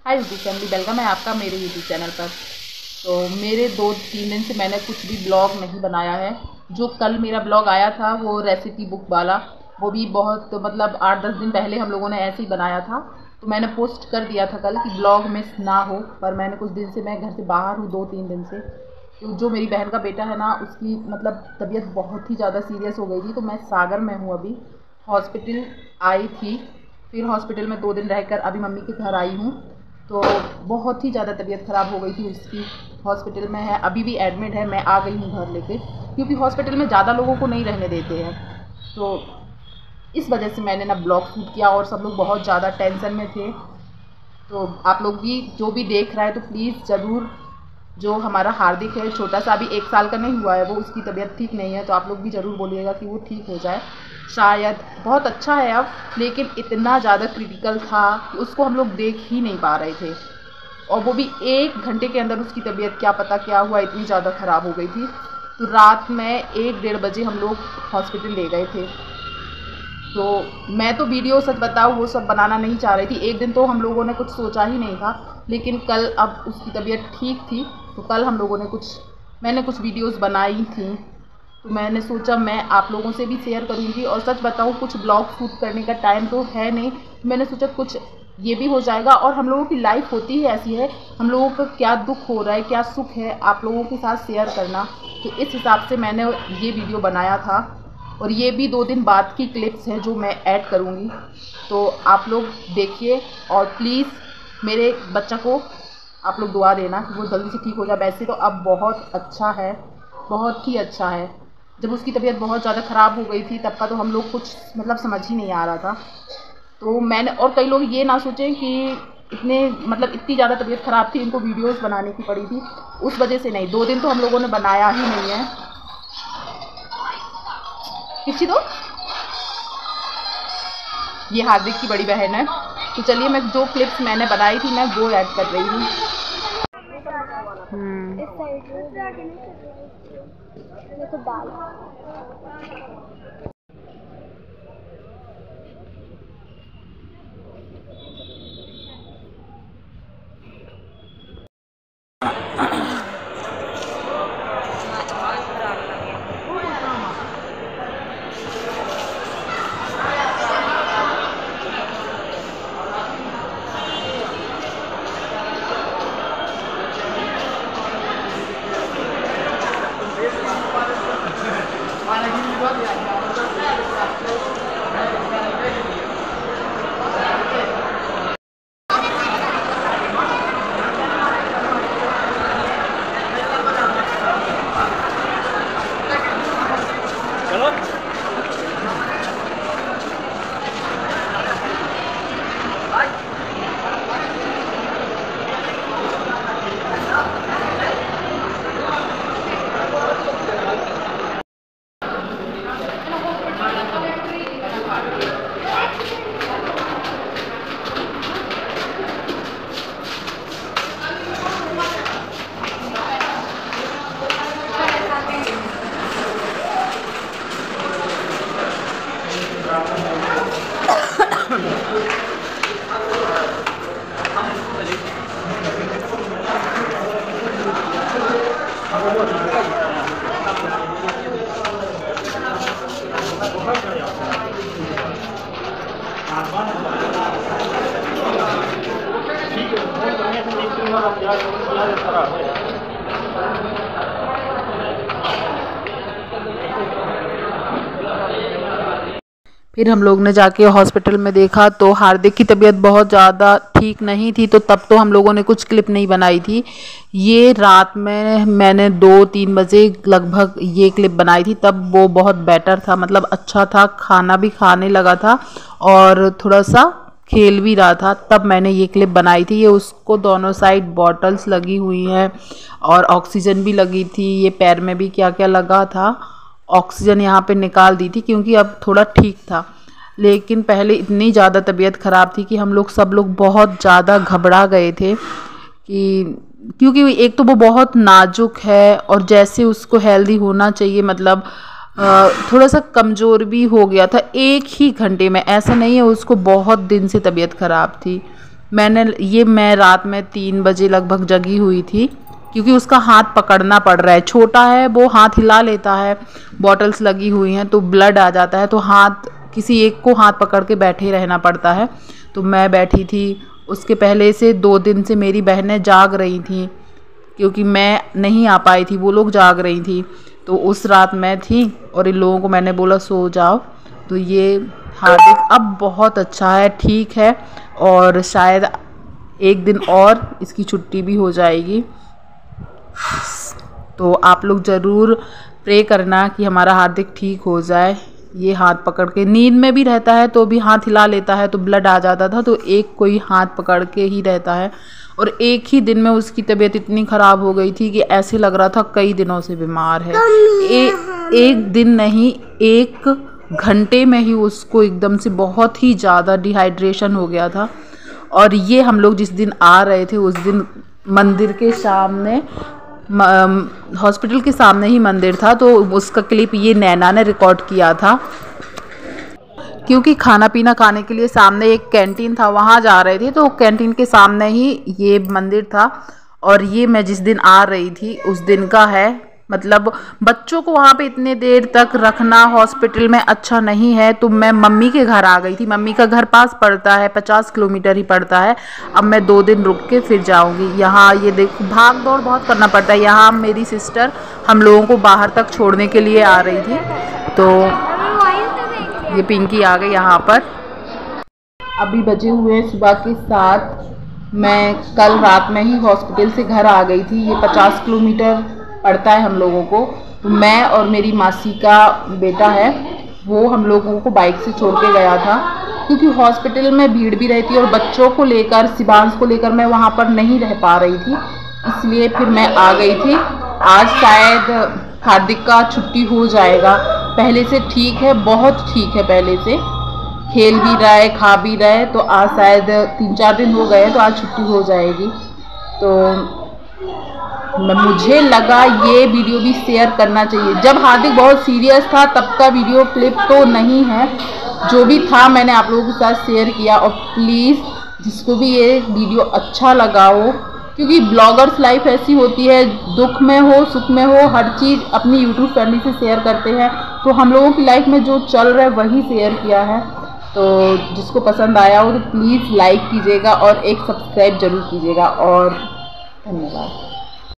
Hi YouTube family, welcome है आपका मेरे यूट्यूब चैनल पर। तो मेरे 2-3 दिन से मैंने कुछ भी ब्लॉग नहीं बनाया है। जो कल मेरा ब्लॉग आया था वो रेसिपी बुक वाला, वो भी बहुत मतलब 8-10 दिन पहले हम लोगों ने ऐसे ही बनाया था। तो मैंने पोस्ट कर दिया था कल कि ब्लॉग मिस ना हो, पर मैंने कुछ दिन से मैं घर से बाहर हूँ, 2-3 दिन से। तो जो मेरी बहन का बेटा है ना, उसकी मतलब तबीयत बहुत ही ज़्यादा सीरियस हो गई थी। तो मैं सागर में हूँ अभी, हॉस्पिटल आई थी, फिर हॉस्पिटल में 2 दिन रहकर अभी मम्मी के घर आई हूँ। तो बहुत ही ज़्यादा तबीयत ख़राब हो गई थी उसकी, हॉस्पिटल में है, अभी भी एडमिट है। मैं आ गई हूँ घर लेके, क्योंकि हॉस्पिटल में ज़्यादा लोगों को नहीं रहने देते हैं। तो इस वजह से मैंने ना ब्लॉग शूट किया और सब लोग बहुत ज़्यादा टेंशन में थे। तो आप लोग भी जो भी देख रहा है तो प्लीज़ ज़रूर, जो हमारा हार्दिक है छोटा सा, अभी 1 साल का नहीं हुआ है वो, उसकी तबीयत ठीक नहीं है। तो आप लोग भी ज़रूर बोलिएगा कि वो ठीक हो जाए। शायद बहुत अच्छा है अब, लेकिन इतना ज़्यादा क्रिटिकल था कि उसको हम लोग देख ही नहीं पा रहे थे। और वो भी 1 घंटे के अंदर उसकी तबीयत क्या पता क्या हुआ, इतनी ज़्यादा ख़राब हो गई थी। तो रात में 1-1:30 बजे हम लोग हॉस्पिटल ले गए थे। तो मैं तो वीडियो सच बताऊँ वो सब बनाना नहीं चाह रही थी। एक दिन तो हम लोगों ने कुछ सोचा ही नहीं था, लेकिन कल अब उसकी तबीयत ठीक थी तो कल हम लोगों ने मैंने कुछ वीडियोस बनाई थी। तो मैंने सोचा मैं आप लोगों से भी शेयर करूंगी। और सच बताऊं, कुछ ब्लॉग शूट करने का टाइम तो है नहीं, तो मैंने सोचा कुछ ये भी हो जाएगा। और हम लोगों की लाइफ होती ही ऐसी है, हम लोगों का क्या दुख हो रहा है क्या सुख है, आप लोगों के साथ शेयर करना। तो इस हिसाब से मैंने ये वीडियो बनाया था। और ये भी 2 दिन बाद की क्लिप्स हैं जो मैं ऐड करूँगी। तो आप लोग देखिए और प्लीज़ मेरे बच्चा को आप लोग दुआ देना कि वो जल्दी से ठीक हो जाए। वैसे तो अब बहुत अच्छा है, बहुत ही अच्छा है। जब उसकी तबीयत बहुत ज़्यादा ख़राब हो गई थी तब का तो हम लोग कुछ मतलब समझ ही नहीं आ रहा था। तो मैंने, और कई लोग ये ना सोचें कि इतनी ज़्यादा तबीयत ख़राब थी इनको वीडियोस बनाने की पड़ी थी, उस वजह से नहीं। 2 दिन तो हम लोगों ने बनाया ही नहीं है। किसी दो, ये हार्दिक की बड़ी बहन है। तो चलिए, मैं जो क्लिप्स मैंने बनाई थी मैं वो ऐड कर रही हूँ। फिर हम लोग ने जाके हॉस्पिटल में देखा तो हार्दिक की तबीयत बहुत ज़्यादा ठीक नहीं थी। तो तब तो हम लोगों ने कुछ क्लिप नहीं बनाई थी। ये रात में मैंने 2-3 बजे लगभग ये क्लिप बनाई थी, तब वो बहुत बेटर था, मतलब अच्छा था, खाना भी खाने लगा था और थोड़ा सा खेल भी रहा था। तब मैंने ये क्लिप बनाई थी। ये उसको दोनों साइड बॉटल्स लगी हुई हैं और ऑक्सीजन भी लगी थी। ये पैर में भी क्या क्या लगा था, ऑक्सीजन यहाँ पे निकाल दी थी क्योंकि अब थोड़ा ठीक था। लेकिन पहले इतनी ज़्यादा तबीयत ख़राब थी कि हम सब लोग बहुत ज़्यादा घबरा गए थे कि क्योंकि एक तो वो बहुत नाजुक है और जैसे उसको हेल्दी होना चाहिए, मतलब थोड़ा सा कमज़ोर भी हो गया था 1 ही घंटे में। ऐसा नहीं है, उसको बहुत दिन से तबीयत ख़राब थी। मैं रात में 3 बजे लगभग जगी हुई थी, क्योंकि उसका हाथ पकड़ना पड़ रहा है। छोटा है, वो हाथ हिला लेता है, बॉटल्स लगी हुई हैं तो ब्लड आ जाता है, तो हाथ किसी एक को हाथ पकड़ के बैठे रहना पड़ता है। तो मैं बैठी थी। उसके पहले से 2 दिन से मेरी बहनें जाग रही थी, क्योंकि मैं नहीं आ पाई थी, वो लोग जाग रही थी। तो उस रात मैं थी और इन लोगों को मैंने बोला सो जाओ। तो ये हार्दिक अब बहुत अच्छा है, ठीक है, और शायद एक दिन और इसकी छुट्टी भी हो जाएगी। तो आप लोग ज़रूर प्रे करना कि हमारा हार्दिक ठीक हो जाए। ये हाथ पकड़ के नींद में भी रहता है तो भी हाथ हिला लेता है, तो ब्लड आ जाता था, तो एक कोई हाथ पकड़ के ही रहता है। और एक ही दिन में उसकी तबीयत इतनी ख़राब हो गई थी कि ऐसे लग रहा था कई दिनों से बीमार है। एक दिन नहीं, 1 घंटे में ही उसको एकदम से बहुत ही ज़्यादा डिहाइड्रेशन हो गया था। और ये हम लोग जिस दिन आ रहे थे उस दिन मंदिर के सामने, हॉस्पिटल के सामने ही मंदिर था, तो उसका क्लिप ये नैना ने रिकॉर्ड किया था। क्योंकि खाना पीना खाने के लिए सामने एक कैंटीन था, वहाँ जा रहे थे, तो कैंटीन के सामने ही ये मंदिर था। और ये मैं जिस दिन आ रही थी उस दिन का है। मतलब बच्चों को वहाँ पे इतने देर तक रखना हॉस्पिटल में अच्छा नहीं है, तो मैं मम्मी के घर आ गई थी। मम्मी का घर पास पड़ता है, 50 किलोमीटर ही पड़ता है। अब मैं 2 दिन रुक के फिर जाऊँगी। यहाँ ये देखो भाग दौड़ बहुत करना पड़ता है। यहाँ मेरी सिस्टर हम लोगों को बाहर तक छोड़ने के लिए आ रही थी, तो ये पिंकी आ गई यहाँ पर। अभी बजे हुए सुबह के 7। मैं कल रात में ही हॉस्पिटल से घर आ गई थी। ये 50 किलोमीटर पड़ता है हम लोगों को। तो मैं और मेरी मासी का बेटा है, वो हम लोगों को बाइक से छोड़ के गया था, क्योंकि हॉस्पिटल में भीड़ भी रहती है और बच्चों को लेकर, शिवांश को लेकर मैं वहाँ पर नहीं रह पा रही थी, इसलिए फिर मैं आ गई थी। आज शायद हार्दिक का छुट्टी हो जाएगा, पहले से ठीक है, बहुत ठीक है, पहले से खेल भी रहा है, खा भी रहा है। तो आज शायद 3-4 दिन हो गए, तो आज छुट्टी हो जाएगी। तो मुझे लगा ये वीडियो भी शेयर करना चाहिए। जब हार्दिक बहुत सीरियस था तब का वीडियो क्लिप तो नहीं है, जो भी था मैंने आप लोगों के साथ शेयर किया। और प्लीज़ जिसको भी ये वीडियो अच्छा लगा हो, क्योंकि ब्लॉगर्स लाइफ ऐसी होती है, दुख में हो सुख में हो, हर चीज़ अपनी यूट्यूब फैमिली से शेयर करते हैं। तो हम लोगों की लाइफ में जो चल रहा है वही शेयर किया है। तो जिसको पसंद आया हो तो प्लीज़ लाइक कीजिएगा और एक सब्सक्राइब जरूर कीजिएगा। और धन्यवाद।